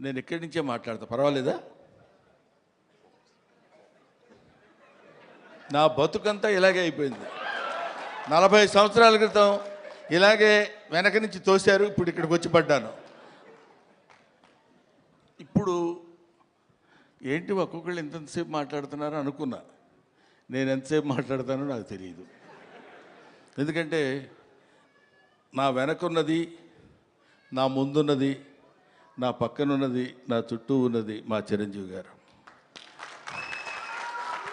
నేను ఇక్కడి నుంచే మాట్లాడతా, పర్వాలేదా? నా బతుకంతా ఇలాగే అయిపోయింది. 40 సంవత్సరాల క్రితం ఇలాగే వెనక నుంచి తోశారు, ఇప్పుడు ఇక్కడికి వచ్చి పడ్డాను. ఇప్పుడు ఏంటి ఒక్కొక్కళ్ళు ఎంతసేపు మాట్లాడుతున్నారో అనుకున్నా. నేను ఎంతసేపు మాట్లాడతానో నాకు తెలియదు. ఎందుకంటే నా వెనకున్నది, నా ముందున్నది, నా పక్కనున్నది, నా చుట్టూ ఉన్నది మా చిరంజీవి గారు.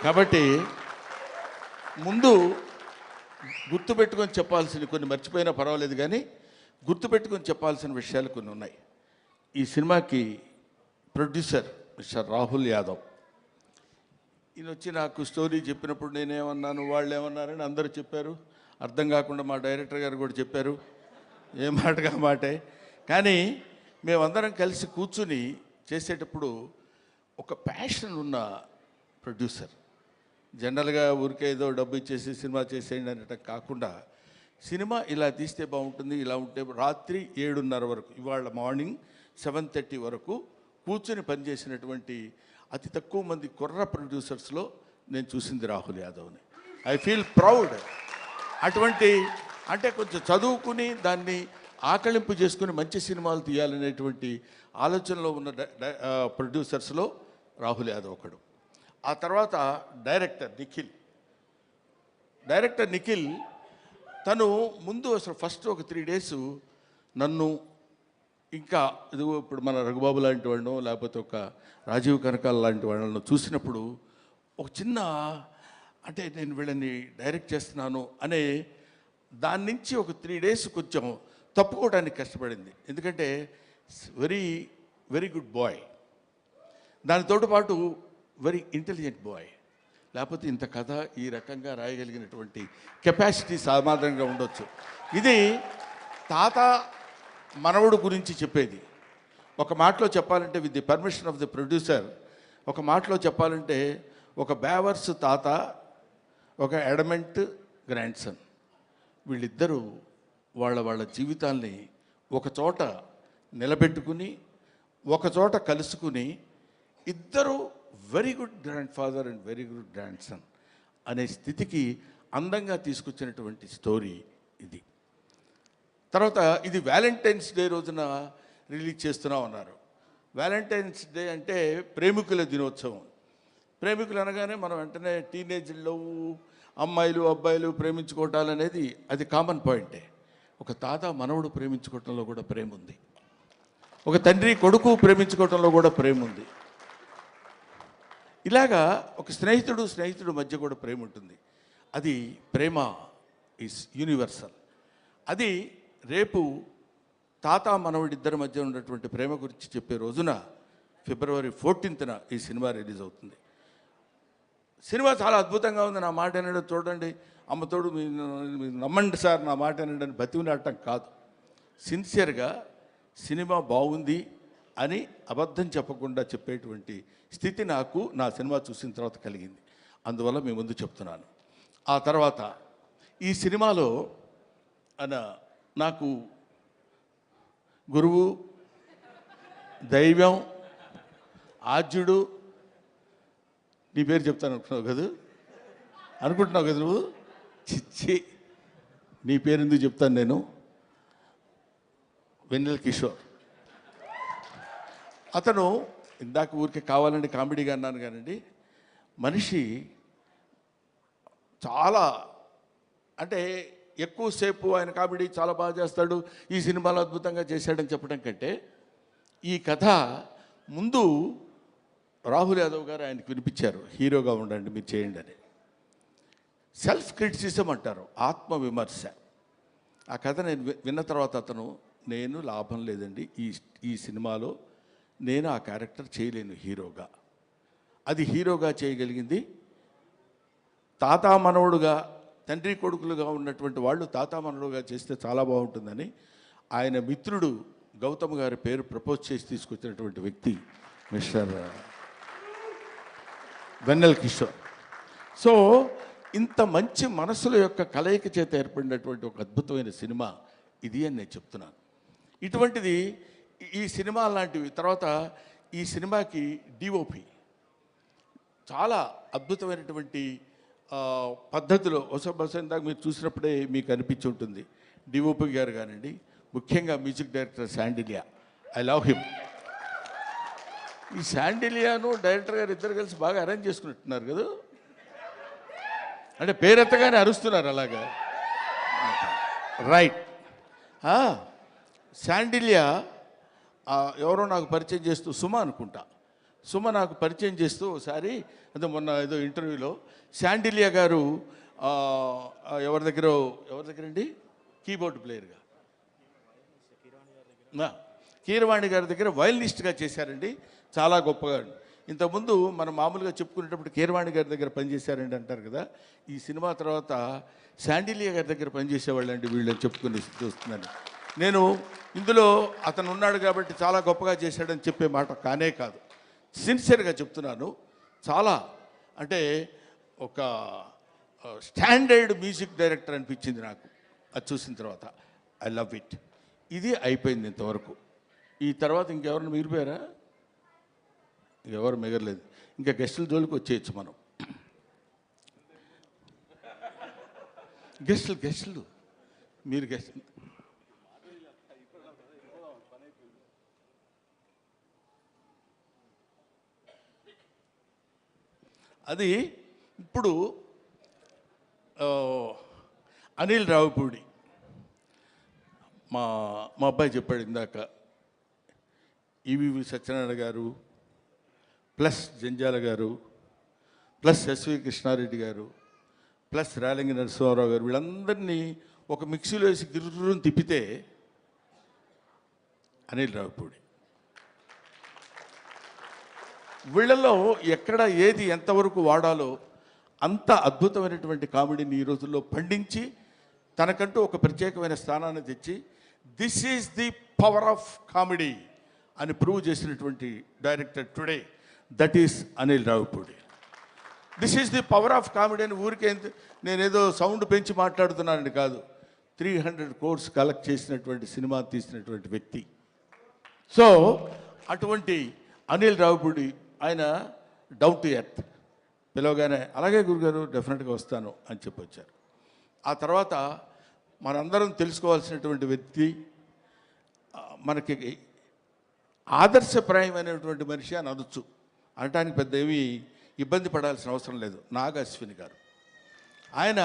కాబట్టి ముందు గుర్తుపెట్టుకొని చెప్పాల్సిన, కొన్ని మర్చిపోయినా పర్వాలేదు కానీ గుర్తుపెట్టుకొని చెప్పాల్సిన విషయాలు కొన్ని ఉన్నాయి. ఈ సినిమాకి ప్రొడ్యూసర్ మిస్టర్ రాహుల్ యాదవ్. ఈయన వచ్చి నాకు స్టోరీ చెప్పినప్పుడు నేనేమన్నాను, వాళ్ళు ఏమన్నారని అందరూ చెప్పారు. అర్థం కాకుండా మా డైరెక్టర్ గారు కూడా చెప్పారు, ఏ మాటగా మాటే. కానీ మేమందరం కలిసి కూర్చుని చేసేటప్పుడు ఒక ప్యాషన్ ఉన్న ప్రొడ్యూసర్. జనరల్గా ఊరికే ఏదో డబ్బు ఇచ్చేసి సినిమా చేసేయండి అనటం కాకుండా, సినిమా ఇలా తీస్తే బాగుంటుంది, ఇలా ఉంటే, రాత్రి 7:30 వరకు, ఇవాళ మార్నింగ్ 7:30 వరకు కూర్చుని పనిచేసినటువంటి అతి తక్కువ మంది కుర్ర ప్రొడ్యూసర్స్లో నేను చూసింది రాహుల్ యాదవ్ని. I feel proud. అటువంటి, అంటే కొంచెం చదువుకుని దాన్ని ఆకళింపు చేసుకుని మంచి సినిమాలు తీయాలనేటువంటి ఆలోచనలో ఉన్న ప్రొడ్యూసర్స్లో రాహుల్ యాదవ్ ఒకడు. ఆ తర్వాత డైరెక్టర్ నిఖిల్ తను ముందు అసలు ఫస్ట్ ఒక 3 days నన్ను, ఇంకా ఇదిగో ఇప్పుడు మన రఘుబాబు లాంటి వాళ్ళను, లేకపోతే ఒక రాజీవ్ కనకాల లాంటి వాళ్ళను చూసినప్పుడు ఒక చిన్న, అంటే నేను వీళ్ళని డైరెక్ట్ చేస్తున్నాను అనే దాని నుంచి ఒక 3 days కొంచెం తప్పుకోవడానికి కష్టపడింది. ఎందుకంటే వెరీ వెరీ గుడ్ బాయ్, దానితో పాటు వెరీ ఇంటెలిజెంట్ బాయ్. లేకపోతే ఇంత కథ ఈ రకంగా రాయగలిగినటువంటి కెపాసిటీ సామాన్యంగా ఉండొచ్చు. ఇది తాత మనవడు గురించి చెప్పేది. ఒక మాటలో చెప్పాలంటే, with the permission of the producer, ఒక మాటలో చెప్పాలంటే ఒక బేవర్స్ తాత, ఒక ఎడమెంట్ గ్రాండ్ సన్. వీళ్ళిద్దరూ వాళ్ళ జీవితాల్ని ఒక చోట నిలబెట్టుకుని, ఒక చోట కలుసుకుని, ఇద్దరు very good grand father and very good grand son అనే స్థితికి అందంగా తీసుకొచ్చినటువంటి స్టోరీ ఇది. తర్వాత ఇది వ్యాలంటైన్స్ డే రోజున రిలీజ్ చేస్తున్నాం అన్నారు. వ్యాలంటైన్స్ డే అంటే ప్రేమికుల దినోత్సవం. ప్రేమికులు అనగానే మనం వెంటనే టీనేజ్లో అమ్మాయిలు అబ్బాయిలు ప్రేమించుకోవటాలు అనేది అది కామన్ పాయింటే. ఒక తాత మనవడు ప్రేమించుకోవటంలో కూడా ప్రేమ ఉంది. ఒక తండ్రి కొడుకు ప్రేమించుకోవటంలో కూడా ప్రేమ ఉంది. ఇలాగా ఒక స్నేహితుడు మధ్య కూడా ప్రేమ ఉంటుంది. అది ప్రేమ ఈజ్ యూనివర్సల్. అది రేపు తాత మనవడిద్దరి మధ్య ఉన్నటువంటి ప్రేమ గురించి చెప్పే రోజున February 14th ఈ సినిమా రిలీజ్ అవుతుంది. సినిమా చాలా అద్భుతంగా ఉంది. నా మాట వినడం చూడండి, అమ్మతోడు మీరు నమ్మండి సార్, నా మాట వినడానికి బతికినాటం కాదు. సిన్సియర్గా సినిమా బాగుంది అని అబద్ధం చెప్పకుండా చెప్పేటువంటి స్థితి నాకు నా సినిమా చూసిన తర్వాత కలిగింది. అందువల్ల మీ ముందు చెప్తున్నాను. ఆ తర్వాత ఈ సినిమాలో నాకు గురువు, దైవం, ఆద్యుడు, నీ పేరు చెప్తాను అనుకుంటున్నావు కదా నువ్వు? చిచ్చి, నీ పేరు ఎందుకు చెప్తాను నేను? వెన్నెల కిషోర్. అతను ఇందాక ఊరికే కావాలండి కామెడీగా అన్నాను కానండి, మనిషి చాలా, అంటే ఎక్కువసేపు ఆయన కామెడీ చాలా బాగా చేస్తాడు, ఈ సినిమాలో అద్భుతంగా చేశాడని చెప్పడం కంటే, ఈ కథ ముందు రాహుల్ యాదవ్ గారు ఆయనకు వినిపించారు, హీరోగా ఉండండి మీరు చేయండి అని. సెల్ఫ్ క్రిటిసిజం అంటారు, ఆత్మవిమర్శ. ఆ కథ నేను విన్న తర్వాత అతను, నేను లాభం లేదండి ఈ సినిమాలో నేను ఆ క్యారెక్టర్ చేయలేను హీరోగా. అది హీరోగా చేయగలిగింది తాత మనవడుగా, తండ్రి కొడుకులుగా ఉన్నటువంటి వాళ్ళు తాత మనవడుగా చేస్తే చాలా బాగుంటుందని ఆయన మిత్రుడు గౌతమ్ గారి పేరు ప్రపోజ్ చేసి తీసుకొచ్చినటువంటి వ్యక్తి మిస్టర్ వెన్నెల కిషోర్. సో ఇంత మంచి మనసుల యొక్క కలయిక చేత ఏర్పడినటువంటి ఒక అద్భుతమైన సినిమా ఇది అని నేను చెప్తున్నాను. ఇటువంటిది ఈ సినిమా లాంటివి. తర్వాత ఈ సినిమాకి డిఓపి చాలా అద్భుతమైనటువంటి పద్ధతిలో బహుశా ఇందాక మీరు చూసినప్పుడే మీకు అనిపించి ఉంటుంది. డిఓపి గారు కానివ్వండి, ముఖ్యంగా music director Sandilya, I love him. ఈ శాండిలియాను డైరెక్టర్ గారు ఇద్దరు కలిసి బాగా అరేంజ్ చేసుకున్నట్టున్నారు కదా, అంటే పేరెత్తగానే అరుస్తున్నారు అలాగా. రైట్. శాండిలియా ఎవరో నాకు పరిచయం చేస్తూ, సుమ అనుకుంటా, సుమ నాకు పరిచయం చేస్తూ ఒకసారి అదే మొన్న ఏదో ఇంటర్వ్యూలో శాండిలియా గారు ఎవరి దగ్గరండి కీబోర్డ్ ప్లేయర్గా కీరవాణి గారి దగ్గర వయలినిస్ట్గా చేశారండి, చాలా గొప్పగా. ఇంతకుముందు మనం మామూలుగా చెప్పుకునేటప్పుడు కీరవాణి గారి దగ్గర పనిచేశారండి అంటారు కదా, ఈ సినిమా తర్వాత శాండిలియా గారి దగ్గర పనిచేసేవాళ్ళు అండి వీళ్ళని చెప్పుకుని చూస్తున్నాను నేను. ఇందులో అతను ఉన్నాడు కాబట్టి చాలా గొప్పగా చేశాడని చెప్పే మాట కానే కాదు, సిన్సియర్గా చెప్తున్నాను. చాలా అంటే ఒక స్టాండర్డ్ మ్యూజిక్ డైరెక్టర్ అనిపించింది నాకు అది చూసిన తర్వాత. I love it. ఇది అయిపోయింది ఇంతవరకు. ఈ తర్వాత ఇంకెవరిని మిగిలిపోయారా? ఇంకెవరు మిగలలేదు. ఇంకా గెస్టుల జోలికి వచ్చేయచ్చు మనం. గెస్టులు మీరు గెస్టులు. అది ఇప్పుడు అనిల్ రావిపూడి మా అబ్బాయి చెప్పాడు ఇందాక, ఈవీవి సత్యనారాయణ గారు ప్లస్ జంజాల గారు ప్లస్ ఎస్వి కృష్ణారెడ్డి గారు ప్లస్ రేలంగి నరసింహారావు గారు వీళ్ళందరినీ ఒక మిక్సీలో వేసి గిర్రుని తిప్పితే అనిల్ రావిపూడి. వీళ్ళలో ఎక్కడ ఏది ఎంతవరకు వాడాలో అంత అద్భుతమైనటువంటి కామెడీని ఈ రోజుల్లో పండించి తనకంటూ ఒక ప్రత్యేకమైన స్థానాన్ని తెచ్చి this is the power of comedy అని ప్రూవ్ చేసినటువంటి director today, that is Anil Ravipudi. This is the power of comedy అని ఊరికే నేనేదో సౌండ్ పెంచి మాట్లాడుతున్నానని కాదు, 300 crores కలెక్ట్ చేసినటువంటి సినిమా తీసినటువంటి వ్యక్తి. సో అటువంటి అనిల్ రావిపూడి ఆయన డౌన్ టు ఎర్త్, పిలవగానే అలాగే గురుగారు డెఫినెట్గా వస్తాను అని చెప్పొచ్చారు. ఆ తర్వాత మనందరం తెలుసుకోవాల్సినటువంటి వ్యక్తి, మనకి ఆదర్శప్రాయమైనటువంటి మనిషి అని అనొచ్చు, అనటానికి పెద్ద ఏమీ ఇబ్బంది పడాల్సిన అవసరం లేదు. నాగ అశ్విని గారు, ఆయన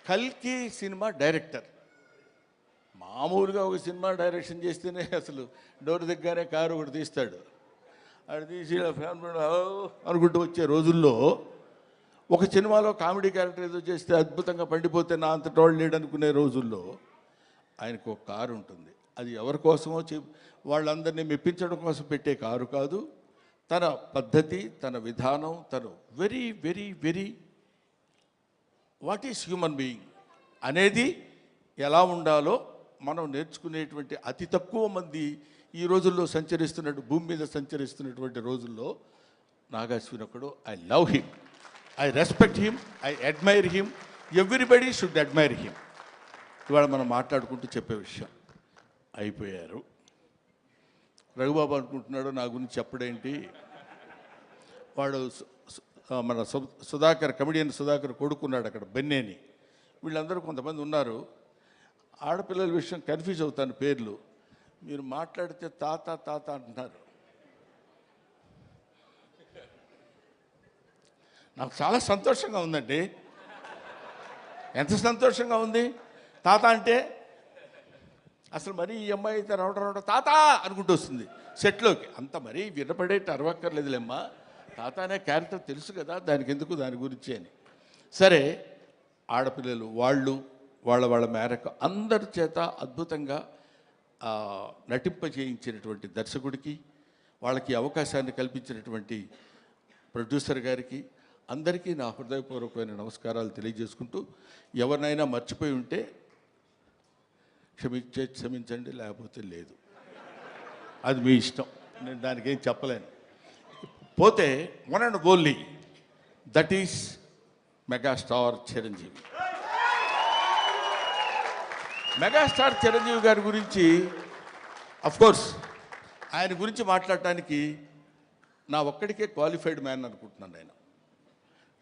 కల్కి సినిమా డైరెక్టర్. మామూలుగా ఒక సినిమా డైరెక్షన్ చేస్తేనే అసలు డోర్ దగ్గరనే కారు ఒకటి తీస్తాడు, అది తీసి ఫ్యామిలీ అనుకుంటూ వచ్చే రోజుల్లో ఒక సినిమాలో కామెడీ క్యారెక్టర్ ఏదో చేస్తే అద్భుతంగా పండిపోతే నా అంత టోళ్ళు లేడనుకునే రోజుల్లో ఆయనకు ఒక కారు ఉంటుంది. అది ఎవరి కోసమో వాళ్ళందరినీ మెప్పించడం కోసం పెట్టే కారు కాదు, తన పద్ధతి, తన విధానం, తను very very very what is human being అనేది ఎలా ఉండాలో మనం నేర్చుకునేటువంటి అతి తక్కువ మంది ఈ రోజుల్లో భూమి మీద సంచరిస్తున్నటువంటి రోజుల్లో నాగాశ్విన్ ఒకడు. I love him, I respect him, I admire him, everybody should admire him. ఇవాళ మనం మాట్లాడుకుంటూ చెప్పే విషయం అయిపోయారు. రఘుబాబు అనుకుంటున్నాడు నా గురించి చెప్పడేంటి, వాడు మన సుధాకర్, కమెడియన్ సుధాకర్ కొడుకున్నాడు అక్కడ బెన్నేని. వీళ్ళందరూ కొంతమంది ఉన్నారు, ఆడపిల్లల విషయం కన్ఫ్యూజ్ అవుతాను పేర్లు. మీరు మాట్లాడితే తాత తాత అంటున్నారు. నాకు చాలా సంతోషంగా ఉందండి. ఎంత సంతోషంగా ఉంది తాత అంటే. అసలు మరీ ఈ అమ్మాయి అయితే రావడం తాత అనుకుంటూ వస్తుంది సెట్లోకి. అంత మరీ వినపడేట్టు అరవక్కర్లేదులేమ్మా, తాత అనే క్యారెక్టర్ తెలుసు కదా, దానికి ఎందుకు దాని గురించి అని. సరే, ఆడపిల్లలు వాళ్ళ మేరకు అందరి చేత అద్భుతంగా నటింపజేయించినటువంటి దర్శకుడికి, వాళ్ళకి అవకాశాన్ని కల్పించినటువంటి ప్రొడ్యూసర్ గారికి, అందరికీ నా హృదయపూర్వకమైన నమస్కారాలు తెలియజేసుకుంటూ, ఎవరినైనా మర్చిపోయి ఉంటే క్షమించండి, లేకపోతే లేదు, అది మీ ఇష్టం, నేను దానికి ఏం చెప్పలేను. పోతే one and only that is megastar Chiranjeevi. Megastar Chiranjeevi గారి గురించి కోర్స్ ఆయన గురించి మాట్లాడటానికి నా ఒక్కడికే క్వాలిఫైడ్ మ్యాన్ అనుకుంటున్నాను. నేను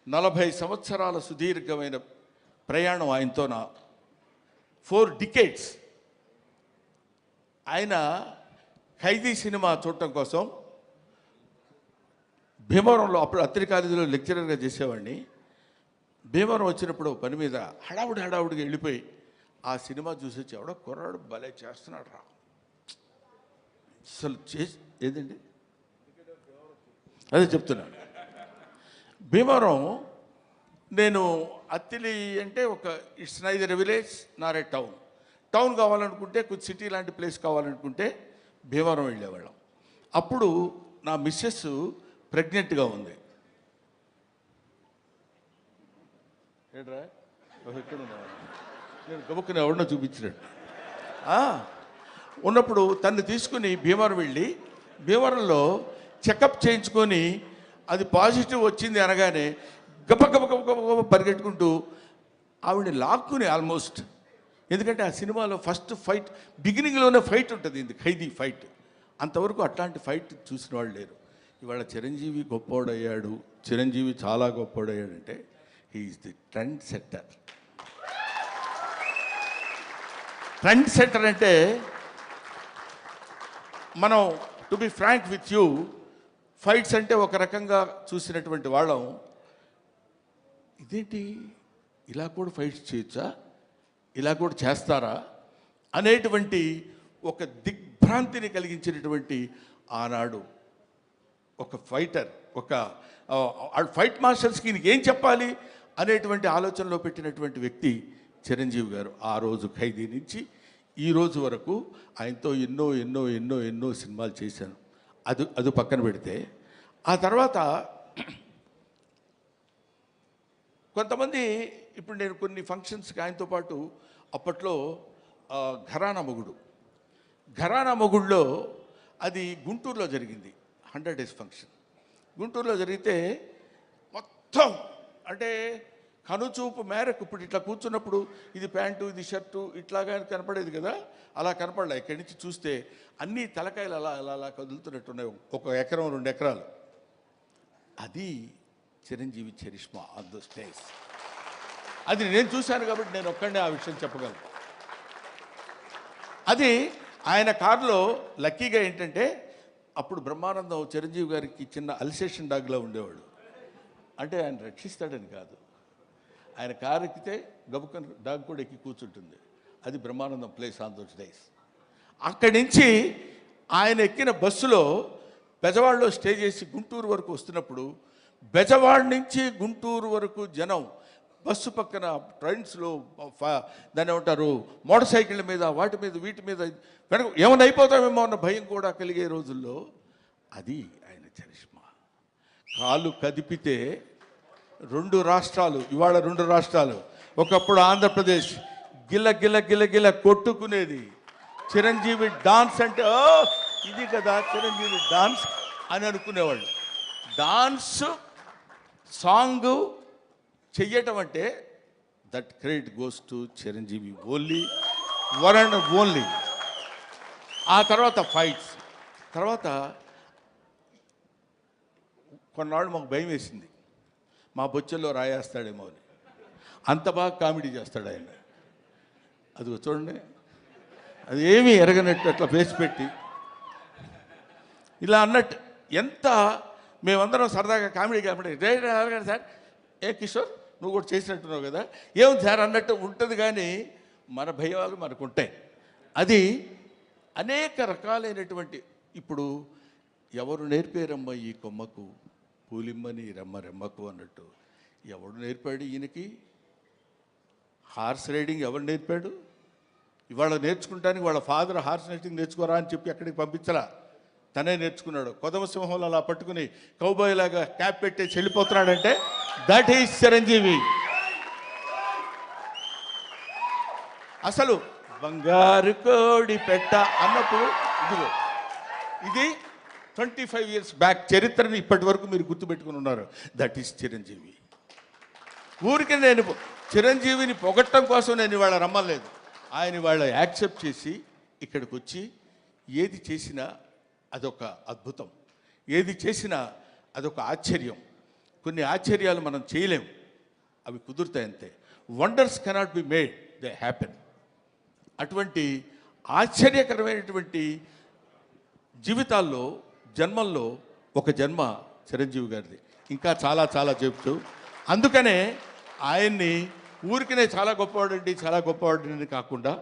40 సంవత్సరాల సుదీర్ఘమైన ప్రయాణం ఆయనతో, నా 4 decades. ఆయన ఖైదీ సినిమా చూడటం కోసం భీమవరంలో, అప్పుడు అత్తిరి కాలేజీలో లెక్చరర్గా చేసేవాడిని. భీమవరం వచ్చినప్పుడు పని మీద హడావుడిగా వెళ్ళిపోయి ఆ సినిమా చూసి వచ్చి, ఎవడో కుర్రాడు భలే చేస్తున్నాడు రా అసలు ఏదండి అదే చెప్తున్నాను. భీమవరం నేను అత్తిలి అంటే it's neither village Nar A town కావాలనుకుంటే, కొంచెం సిటీ లాంటి ప్లేస్ కావాలనుకుంటే భీమవరం వెళ్ళేవాళ్ళం. అప్పుడు నా మిస్సెస్ ప్రెగ్నెంట్గా ఉంది. ఏంట్రా ఎక్కడ ఉన్నా, నేను గబుక్కుని ఎవరినో చూపించినట్టు ఉన్నప్పుడు తను తీసుకుని భీమవరం వెళ్ళి, భీమవరంలో చెకప్ చేయించుకొని అది పాజిటివ్ వచ్చింది అనగానే గబ పరిగెట్టుకుంటూ ఆవిడని లాక్కుని ఆల్మోస్ట్, ఎందుకంటే ఆ సినిమాలో ఫస్ట్ ఫైట్ బిగినింగ్లోనే ఫైట్ ఉంటుంది, ఇది ఖైదీ ఫైట్. అంతవరకు అట్లాంటి ఫైట్ చూసిన వాళ్ళు లేరు. ఇవాళ చిరంజీవి గొప్పోడయ్యాడు, చిరంజీవి చాలా గొప్పోడయ్యాడంటే he is the trend setter. Trend setter అంటే మనం to be frank with you, fights అంటే ఒక రకంగా చూసినటువంటి వాళ్ళం, ఇదేంటి ఇలా కూడా ఫైట్స్ చేయొచ్చా, ఇలా కూడా చేస్తారా అనేటువంటి ఒక దిగ్భ్రాంతిని కలిగించినటువంటి ఆనాడు ఒక ఫైటర్, ఫైట్ మాస్టర్స్కి ఈయనకి ఏం చెప్పాలి అనేటువంటి ఆలోచనలో పెట్టినటువంటి వ్యక్తి చిరంజీవి గారు. ఆ రోజు ఖైదీ నుంచి ఈ రోజు వరకు ఆయనతో ఎన్నో ఎన్నో ఎన్నో ఎన్నో సినిమాలు చేశాను. అది పక్కన పెడితే, ఆ తర్వాత కొంతమంది, ఇప్పుడు నేను కొన్ని ఫంక్షన్స్కి ఆయనతో పాటు అప్పట్లో ఘరానా మొగుడులో అది గుంటూరులో జరిగింది, 100 days ఫంక్షన్ గుంటూరులో జరిగితే మొత్తం అంటే కనుచూపు మేరకు, ఇప్పుడు ఇట్లా కూర్చున్నప్పుడు ఇది ప్యాంటు ఇది షర్టు ఇట్లాగా కనపడేది కదా, అలా కనపడలే. ఇక్కడి నుంచి చూస్తే అన్ని తలకాయలు అలా అలా అలా కదులుతున్నట్టున్నాయి, 1 ఎకరం 2 ఎకరాలు. అది Chiranjeevi charisma on the stage. అది నేను చూశాను కాబట్టి నేను ఒక్కడే ఆ విషయం చెప్పగలను. అది ఆయన కారులో లక్కీగా ఏంటంటే, అప్పుడు బ్రహ్మానందం చిరంజీవి గారికి చిన్న అల్సేషన్ డాగ్లో ఉండేవాడు. అంటే ఆయన రక్షిస్తాడని కాదు, ఆయన కారు ఎక్కితే గబుక్కన డాగ్ కూడా ఎక్కి కూర్చుంటుంది. అది Brahmanandam place on those days. అక్కడి నుంచి ఆయన ఎక్కిన బస్సులో బెజవాడలో స్టే చేసి గుంటూరు వరకు వస్తున్నప్పుడు, బెజవాడ నుంచి గుంటూరు వరకు జనం బస్సు పక్కన ట్రైన్స్లో దాన్ని ఏమంటారు మోటార్ సైకిళ్ళ మీద వాటి మీద వీటి మీద వెనక ఏమైనా అయిపోతామేమో అన్న భయం కూడా కలిగే రోజుల్లో అది ఆయన చరిష్మా. కాలు కదిపితే 2 రాష్ట్రాలు, ఇవాళ 2 రాష్ట్రాలు, ఒకప్పుడు ఆంధ్రప్రదేశ్ గిల్ల గిల్ల గిల్ల గిల్ల కొట్టుకునేది. చిరంజీవి డాన్స్ అంటే ఇది కదా చిరంజీవి డాన్స్ అని అనుకునేవాళ్ళు. డాన్స్ సాంగ్ చెయ్యటం అంటే that credit goes to Chiranjeevi only, one and only. ఆ తర్వాత ఫైట్స్, తర్వాత కొన్నాళ్ళు మాకు భయం వేసింది, మా బొచ్చల్లో రాయేస్తాడేమో అని. అంత బాగా కామెడీ చేస్తాడు ఆయన. అది చూడండి, అది ఏమీ ఎరగనట్టు అట్లా ఫేస్ పెట్టి ఇలా అన్నట్టు, ఎంత మేమందరం సరదాగా కామెడీ అడగండి సార్, ఏ కిషోర్ నువ్వు కూడా చేసినట్టున్నావు కదా, ఏముంది సార్ అన్నట్టు ఉంటుంది. కానీ మన భయాలు మనకు ఉంటాయి. అది అనేక రకాలైనటువంటి, ఇప్పుడు ఎవరు నేర్పారమ్మ ఈ కొమ్మకు పూలిమ్మని రెమ్మకు అన్నట్టు, ఎవడు నేర్పాడు ఈయనకి హార్స్ రైడింగ్? ఎవరు నేర్పాడు? ఇవాళ నేర్చుకుంటానికి వాళ్ళ ఫాదర్ హార్స్ రైడింగ్ నేర్చుకోరా అని చెప్పి అక్కడికి పంపించరా, తనే నేర్చుకున్నాడు. కొదమ సింహంలో అలా పట్టుకుని కౌబాయ్ లాగా క్యాప్ పెట్టేసి వెళ్ళిపోతున్నాడంటే దట్ ఈస్ చిరంజీవి. అసలు బంగారు కోడి పెట్ట అన్నప్పుడు ఇదిగో, ఇది 25 years బ్యాక్ చరిత్రని ఇప్పటి వరకు మీరు గుర్తుపెట్టుకుని ఉన్నారు. That is Chiranjeevi. ఊరికి నేను చిరంజీవిని పొగట్టడం కోసం నేను ఇవాళ రమ్మలేదు. ఆయన వాళ్ళు యాక్సెప్ట్ చేసి ఇక్కడికి వచ్చి ఏది చేసినా అదొక అద్భుతం, ఏది చేసినా అదొక ఆశ్చర్యం. కొన్ని ఆశ్చర్యాలు మనం చేయలేం, అవి కుదురుతాయి అంతే. Wonders cannot be made, they happen. అటువంటి ఆశ్చర్యకరమైనటువంటి జీవితాల్లో జన్మల్లో ఒక జన్మ చిరంజీవి గారిది. ఇంకా చాలా చాలా చెప్తూ, అందుకనే ఆయన్ని ఊరికనే చాలా గొప్పవాడండి చాలా గొప్పవాడండి కాకుండా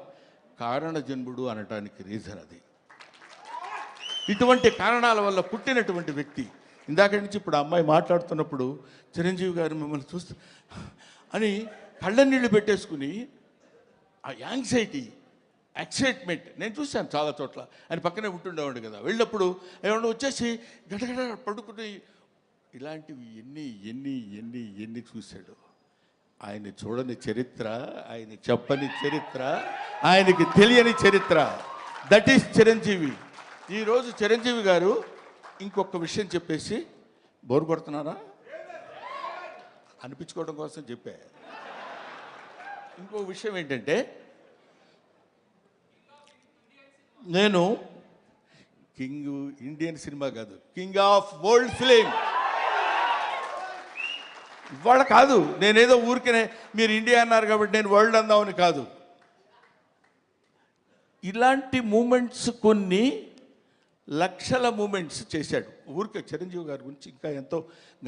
కారణజన్ముడు అనటానికి రీజన్ అది. ఇటువంటి కారణాల వల్ల పుట్టినటువంటి వ్యక్తి. ఇందాక నుంచి ఇప్పుడు అమ్మాయి మాట్లాడుతున్నప్పుడు చిరంజీవి గారు మిమ్మల్ని చూస్తూ అని కళ్ళ నీళ్ళు పెట్టేసుకుని ఆ యాంగ్జైటీ, ఎక్సైట్మెంట్ నేను చూశాను చాలా చోట్ల. ఆయన పక్కనే ఉంటుండేవాడు కదా, వెళ్ళినప్పుడు ఏమన్నా వచ్చేసి గడగడ పడుకుని ఇలాంటివి ఎన్ని ఎన్ని ఎన్ని ఎన్ని చూశాడు. ఆయన చూడని చరిత్ర, ఆయన చెప్పని చరిత్ర, ఆయనకి తెలియని చరిత్ర. That is Chiranjeevi. ఈరోజు చిరంజీవి గారు ఇంకొక విషయం చెప్పేసి బోరు కొడుతున్నారా అనిపించుకోవడం కోసం చెప్పా. ఇంకో విషయం ఏంటంటే, నేను కింగ్ ఇండియన్ సినిమా కాదు, కింగ్ ఆఫ్ వరల్డ్ ఫిలిం. ఇవాళ కాదు, నేనేదో ఊరికనే మీరు ఇండియా అన్నారు కాబట్టి నేను వరల్డ్ అందామని కాదు. ఇలాంటి మూమెంట్స్ కొన్ని లక్షల మూమెంట్స్ చేశాడు. ఊరికే చిరంజీవి గారి గురించి ఇంకా ఎంతో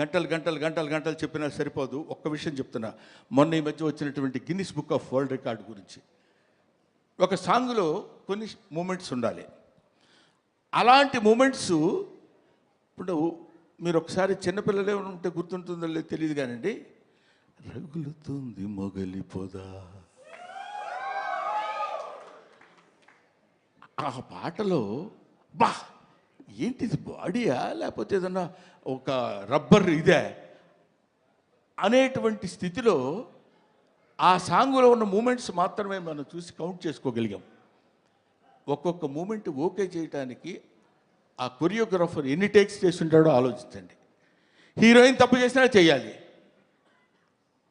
గంటలు గంటలు గంటలు గంటలు చెప్పినా సరిపోదు. ఒక్క విషయం చెప్తున్నా, మొన్న ఈ మధ్య వచ్చినటువంటి Guinness book of world record గురించి. ఒక సాంగ్లో కొన్ని మూమెంట్స్ ఉండాలి. అలాంటి మూమెంట్స్ ఇప్పుడు మీరు ఒకసారి చిన్నపిల్లలే ఉంటే గుర్తుంటుందో లేదో తెలియదు కానండి, రగులుతుంది మొగలి పొద, ఆ పాటలో బా ఏంటిది బాడీయా లేకపోతే ఏదన్నా ఒక రబ్బర్ ఇదే అనేటువంటి స్థితిలో ఆ సాంగులో ఉన్న మూమెంట్స్ మాత్రమే మనం చూసి కౌంట్ చేసుకోగలిగాం. ఒక్కొక్క మూమెంట్ ఓకే చేయడానికి ఆ కొరియోగ్రాఫర్ ఎన్ని టేక్స్ చేసి ఉంటాడో ఆలోచించండి. హీరోయిన్ తప్పు చేసినా చేయాలి,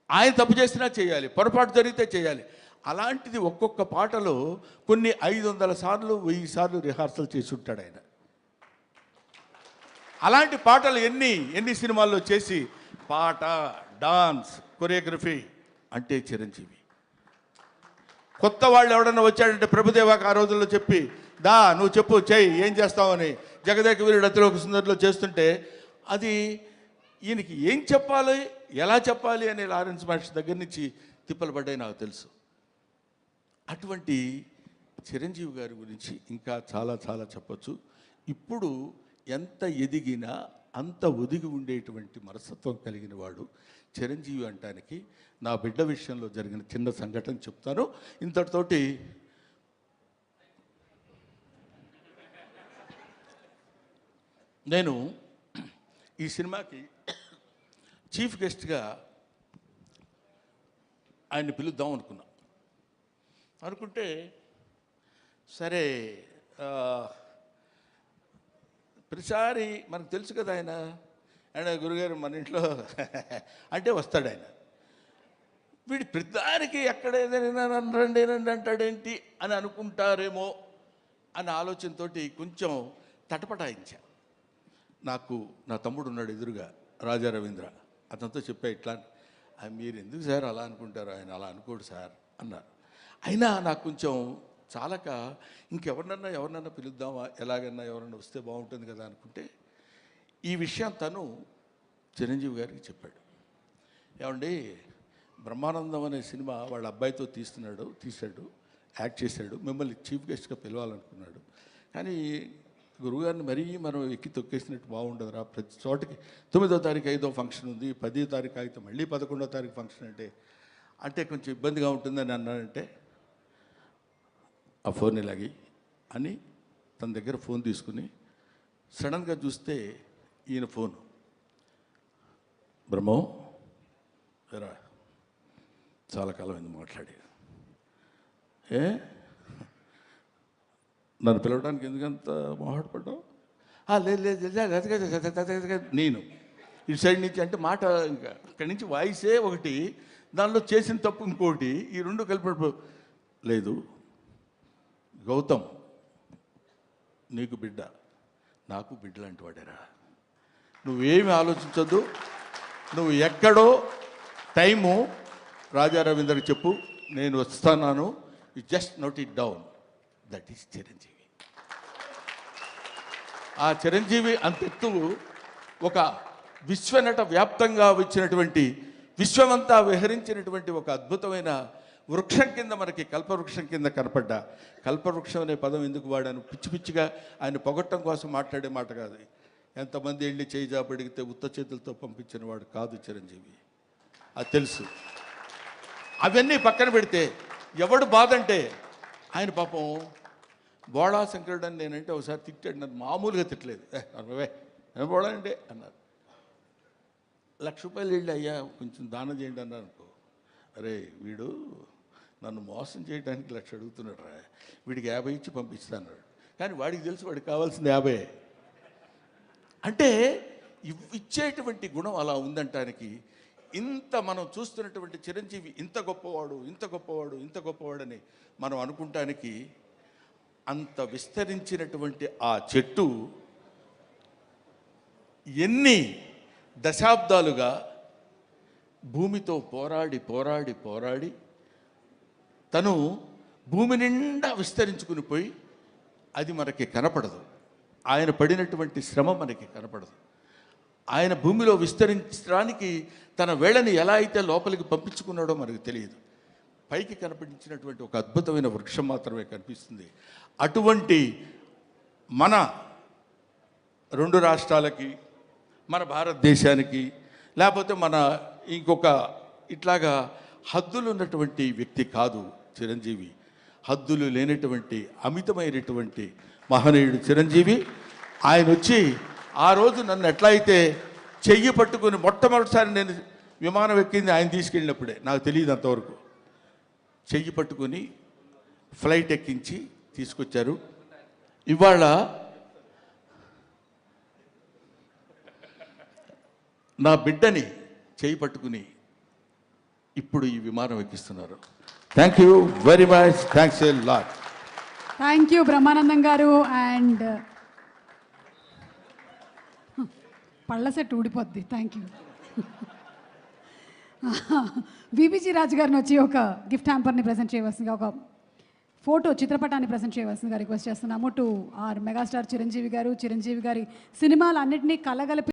ఆయన తప్పు చేసినా చేయాలి, పొరపాటు జరిగితే చేయాలి. అలాంటిది ఒక్కొక్క పాటలో కొన్ని 500 సార్లు 1000 సార్లు రిహార్సల్ చేసి ఉంటాడు ఆయన. అలాంటి పాటలు ఎన్ని సినిమాల్లో చేసి పాట, డాన్స్, కొరియోగ్రఫీ అంటే చిరంజీవి. కొత్త వాళ్ళు ఎవడన్నా వచ్చాడంటే ప్రభుదేవాకి ఆ రోజుల్లో చెప్పి దా నువ్వు చెప్పు చెయ్యి ఏం చేస్తావని జగదేక వీరుడు అతిలోక సుందరిలో చేస్తుంటే అది ఈయనకి ఏం చెప్పాలి ఎలా చెప్పాలి అనే లారెన్స్ మహర్షి దగ్గర నుంచి తిప్పలు పడ్డాయి నాకు తెలుసు. అటువంటి చిరంజీవి గారి గురించి ఇంకా చాలా చాలా చెప్పచ్చు. ఇప్పుడు ఎంత ఎదిగినా అంత ఒదిగి ఉండేటువంటి మనస్తత్వం కలిగిన వాడు చిరంజీవి అంటానికి నా బిడ్డ విషయంలో జరిగిన చిన్న సంఘటన చెప్తాను. ఇంతటితోటి నేను ఈ సినిమాకి చీఫ్ గెస్ట్గా ఆయన్ని పిలుద్దాం అనుకుంటే సరే ప్రతిసారి మనకు తెలుసు కదా ఆయన గురుగారు మన ఇంట్లో అంటే వస్తాడు ఆయన. వీడి ప్రతిదానికి ఎక్కడ ఏదైనా రండి అంటాడేంటి అని అనుకుంటారేమో అన్న ఆలోచనతో కొంచెం తటపటాయించా. నాకు నా తమ్ముడు ఉన్నాడు ఎదురుగా, రాజా రవీంద్ర. అతనితో చెప్పా ఇట్లా, మీరు ఎందుకు సార్ అలా అనుకుంటారు, ఆయన అలా అనుకోడు సార్ అన్నారు. అయినా నాకు కొంచెం చాలక ఎవరినన్నా పిలుద్దామా, ఎలాగన్నా ఎవరన్నా వస్తే బాగుంటుంది కదా అనుకుంటే ఈ విషయం తను చిరంజీవి గారికి చెప్పాడు. ఏమండి బ్రహ్మానందం అనే సినిమా వాళ్ళ అబ్బాయితో తీశాడు, యాక్ట్ చేశాడు, మిమ్మల్ని చీఫ్ గెస్ట్గా పిలవాలనుకున్నాడు. కానీ గురువుగారిని మరీ మనం ఎక్కి తొక్కేసినట్టు బాగుండదురా, ప్రతి చోటకి 9వ తారీఖు 5వ ఫంక్షన్ ఉంది, 10వ తారీఖు అయితే మళ్ళీ 11వ తారీఖు ఫంక్షన్ అంటే కొంచెం ఇబ్బందిగా ఉంటుందని అన్నాడంటే ఆ ఫోన్ ఇలాగి అని తన దగ్గర ఫోన్ తీసుకుని సడన్గా చూస్తే ఈయన ఫోను, బ్రహ్మం రా చాలా కాలం అయింది మాట్లాడి, నన్ను పిలవడానికి ఎందుకంత మొహాటపడ్డావు? లేదు నేను ఇటు సైడ్ నుంచి అంటే మాట ఇంకా అక్కడి నుంచి వాయిసే ఒకటి, దానిలో చేసిన తప్పు ఇంకోటి, ఈ రెండు కలిపి లేదు గౌతమ్ నీకు బిడ్డ, నాకు బిడ్డ లాంటి వాడేరా. నువ్వేమి ఆలోచించొద్దు, నువ్వు ఎక్కడో టైము రాజా రవీంద్రకి చెప్పు, నేను వస్తున్నాను, you just note it down. That is Chiranjeevi. ఆ చిరంజీవి అంతెత్తు ఒక విశ్వనట వ్యాప్తంగా వచ్చినటువంటి, విశ్వమంతా విహరించినటువంటి ఒక అద్భుతమైన వృక్షం కింద మనకి కల్పవృక్షం కింద కనపడ్డా. కల్పవృక్షం అనే పదం ఎందుకు వాడాను? పిచ్చి పిచ్చిగా ఆయన పొగట్టం కోసం మాట్లాడే మాట కాదు. ఎంతమంది వెళ్ళి చేయి జాబడిగితే ఉత్త చేతులతో పంపించిన వాడు కాదు చిరంజీవి, అది తెలుసు. అవన్నీ పక్కన పెడితే ఎవడు బాధ అంటే, ఆయన పాపం బోళా శంకరుడు అని నేనంటే ఒకసారి తిట్టాడు, నన్ను మామూలుగా తిట్టలేదు. అరే ఏం బోళా అంటే అన్నారు. ₹1,00,000 వెళ్ళి అయ్యా కొంచెం దానం చేయండి అన్నారు అనుకో, అరే వీడు నన్ను మోసం చేయడానికి 1,00,000 అడుగుతున్నాడు రా, వీడికి 50 ఇచ్చి పంపిస్తాను. కానీ వాడికి తెలుసు వాడికి కావాల్సింది 50. అంటే ఇచ్చేటువంటి గుణం అలా ఉందంటానికి, ఇంత మనం చూస్తున్నటువంటి చిరంజీవి ఇంత గొప్పవాడు, ఇంత గొప్పవాడు, ఇంత గొప్పవాడని మనం అనుకుంటానికి, అంత విస్తరించినటువంటి ఆ చెట్టు ఎన్ని దశాబ్దాలుగా భూమితో పోరాడి పోరాడి పోరాడి తను భూమి నిండా విస్తరించుకుని పోయి, అది మనకి కనపడదు. ఆయన పడినటువంటి శ్రమ మనకి కనపడదు. ఆయన భూమిలో విస్తరించడానికి తన వేళని ఎలా అయితే లోపలికి పంపించుకున్నాడో మనకు తెలియదు. పైకి కనిపించినటువంటి ఒక అద్భుతమైన వృక్షం మాత్రమే కనిపిస్తుంది. అటువంటి మన 2 రాష్ట్రాలకి, మన భారతదేశానికి, లేకపోతే మన ఇంకొక ఇట్లాగా హద్దులు ఉన్నటువంటి వ్యక్తి కాదు చిరంజీవి. హద్దులు లేనటువంటి అమితమైనటువంటి మహనీయుడు చిరంజీవి. ఆయన వచ్చి ఆ రోజు నన్ను ఎట్లా అయితే చెయ్యి పట్టుకుని, మొట్టమొదటిసారి నేను విమానం ఎక్కింది ఆయన తీసుకెళ్ళినప్పుడే, నాకు తెలియదు అంతవరకు. చెయ్యి పట్టుకొని ఫ్లైట్ ఎక్కించి తీసుకొచ్చారు. ఇవాళ నా బిడ్డని చెయ్యి పట్టుకుని ఇప్పుడు ఈ విమానం ఎక్కిస్తున్నారు. Thank you very much, thanks a lot. Thank you Brahmanandam garu. And పళ్ళ సెట్ ఊడిపోద్ది. Thank you. విబిజీ రాజు గారిని వచ్చి ఒక గిఫ్ట్ హ్యాంపర్ని ప్రజెంట్ చేయవలసిందిగా, ఒక ఫోటో చిత్రపటాన్ని ప్రజెంట్ చేయవలసిందిగా రిక్వెస్ట్ చేస్తున్నాము టు ఆర్ మెగాస్టార్ చిరంజీవి గారు. చిరంజీవి గారి సినిమాలన్నింటినీ కలగలిపి